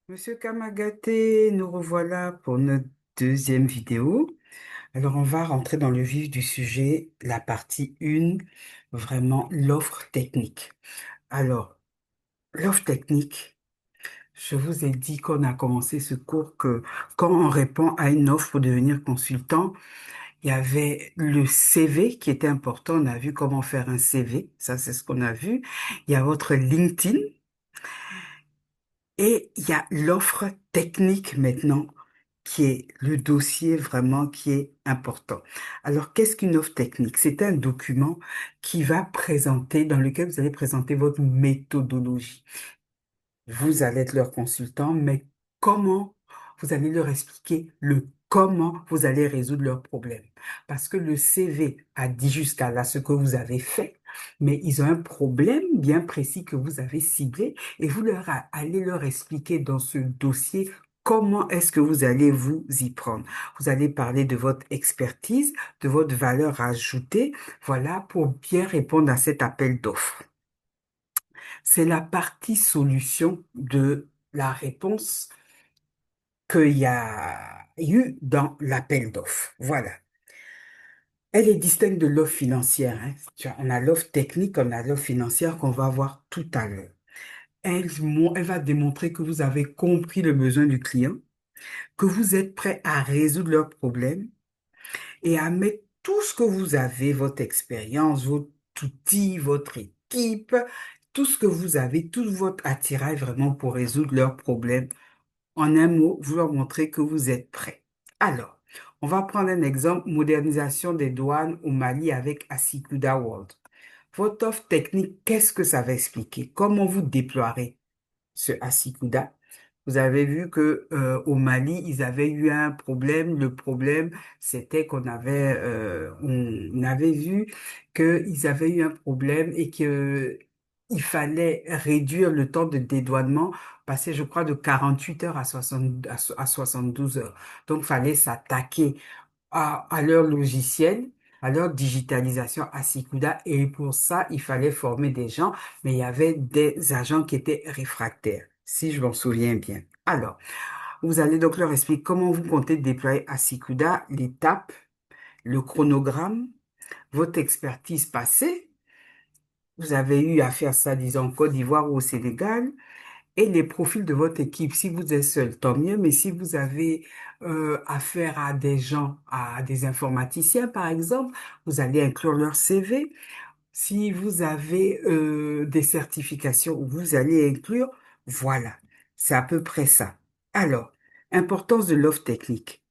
Monsieur Kamagaté, nous revoilà pour notre deuxième vidéo. Alors, on va rentrer dans le vif du sujet, la partie 1, vraiment l'offre technique. Alors, l'offre technique, je vous ai dit qu'on a commencé ce cours que quand on répond à une offre pour devenir consultant, il y avait le CV qui était important. On a vu comment faire un CV, ça c'est ce qu'on a vu. Il y a votre LinkedIn. Et il y a l'offre technique maintenant, qui est le dossier vraiment qui est important. Alors, qu'est-ce qu'une offre technique? C'est un document qui va présenter, dans lequel vous allez présenter votre méthodologie. Vous allez être leur consultant, mais comment vous allez leur expliquer le comment vous allez résoudre leurs problèmes. Parce que le CV a dit jusqu'à là ce que vous avez fait, mais ils ont un problème bien précis que vous avez ciblé et vous allez leur expliquer dans ce dossier comment est-ce que vous allez vous y prendre. Vous allez parler de votre expertise, de votre valeur ajoutée, voilà, pour bien répondre à cet appel d'offres. C'est la partie solution de la réponse qu'il y a eu dans l'appel d'offres. Voilà. Elle est distincte de l'offre financière, hein. On a l'offre technique, on a l'offre financière qu'on va voir tout à l'heure. Elle va démontrer que vous avez compris le besoin du client, que vous êtes prêt à résoudre leurs problèmes et à mettre tout ce que vous avez, votre expérience, votre outil, votre équipe, tout ce que vous avez, tout votre attirail vraiment pour résoudre leurs problèmes. En un mot, vous leur montrez que vous êtes prêt. Alors, on va prendre un exemple, modernisation des douanes au Mali avec Asikuda World. Votre offre technique, qu'est-ce que ça va expliquer? Comment vous déploierez ce Asikuda? Vous avez vu que au Mali, ils avaient eu un problème. Le problème, c'était on avait vu qu'ils avaient eu un problème et que il fallait réduire le temps de dédouanement, passer, je crois, de 48 heures à 72 heures. Donc, il fallait s'attaquer à leur logiciel, à leur digitalisation à Sikuda. Et pour ça, il fallait former des gens, mais il y avait des agents qui étaient réfractaires, si je m'en souviens bien. Alors, vous allez donc leur expliquer comment vous comptez déployer à Sikuda l'étape, le chronogramme, votre expertise passée. Vous avez eu à faire ça, disons, en Côte d'Ivoire ou au Sénégal et les profils de votre équipe. Si vous êtes seul, tant mieux, mais si vous avez affaire à des gens, à des informaticiens, par exemple, vous allez inclure leur CV. Si vous avez des certifications, vous allez inclure, voilà, c'est à peu près ça. Alors, importance de l'offre technique.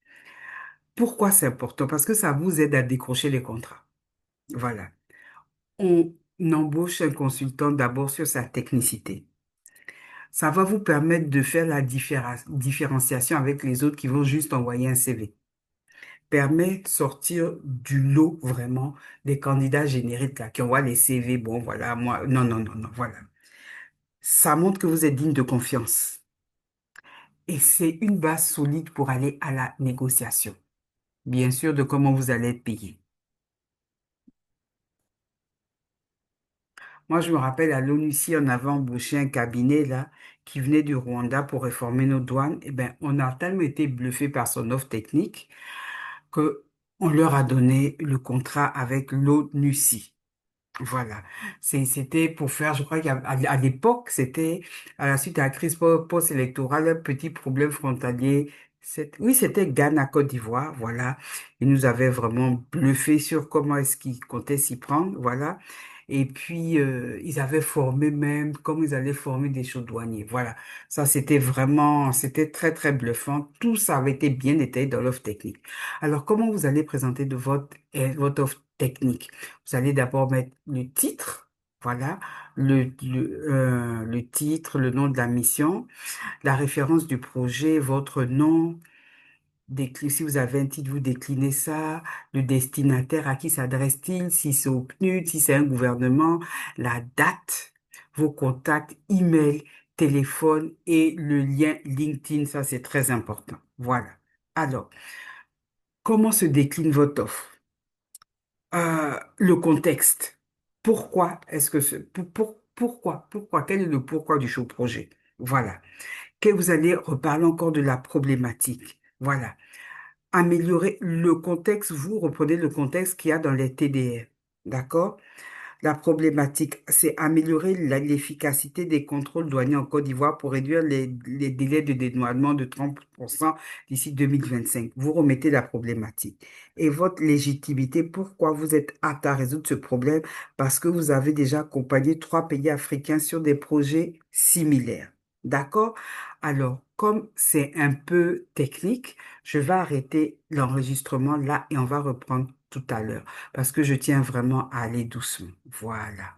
Pourquoi c'est important? Parce que ça vous aide à décrocher les contrats. Voilà. On embauche un consultant d'abord sur sa technicité. Ça va vous permettre de faire la différenciation avec les autres qui vont juste envoyer un CV. Permet de sortir du lot vraiment des candidats génériques là, qui envoient les CV. Bon, voilà, moi, non, non, non, non, voilà. Ça montre que vous êtes digne de confiance. Et c'est une base solide pour aller à la négociation. Bien sûr, de comment vous allez être payé. Moi, je me rappelle à l'ONUCI, on avait embauché un cabinet là qui venait du Rwanda pour réformer nos douanes. Eh ben, on a tellement été bluffé par son offre technique que on leur a donné le contrat avec l'ONUCI. Voilà. C'était pour faire, je crois à l'époque, c'était à la suite de la crise post-électorale, un petit problème frontalier. Oui, c'était Ghana, Côte d'Ivoire, voilà. Ils nous avaient vraiment bluffé sur comment est-ce qu'ils comptaient s'y prendre, voilà. Et puis, ils avaient formé même, comme ils allaient former des douaniers. Voilà. Ça, c'était vraiment, c'était très, très bluffant. Tout ça avait été bien détaillé dans l'offre technique. Alors, comment vous allez présenter votre offre technique? Vous allez d'abord mettre le titre, voilà, le titre, le nom de la mission, la référence du projet, votre nom. Si vous avez un titre, vous déclinez ça, le destinataire, à qui s'adresse-t-il, si c'est au PNUD, si c'est un gouvernement, la date, vos contacts, email, téléphone et le lien LinkedIn, ça c'est très important. Voilà. Alors, comment se décline votre offre? Le contexte. Pourquoi est-ce que pourquoi? Quel est le pourquoi du show projet? Voilà. que vous allez reparler encore de la problématique. Voilà. Améliorer le contexte, vous reprenez le contexte qu'il y a dans les TDR. D'accord? La problématique, c'est améliorer l'efficacité des contrôles douaniers en Côte d'Ivoire pour réduire les délais de dédouanement de 30% d'ici 2025. Vous remettez la problématique. Et votre légitimité, pourquoi vous êtes apte à résoudre ce problème? Parce que vous avez déjà accompagné 3 pays africains sur des projets similaires. D'accord? Alors, comme c'est un peu technique, je vais arrêter l'enregistrement là et on va reprendre tout à l'heure parce que je tiens vraiment à aller doucement. Voilà.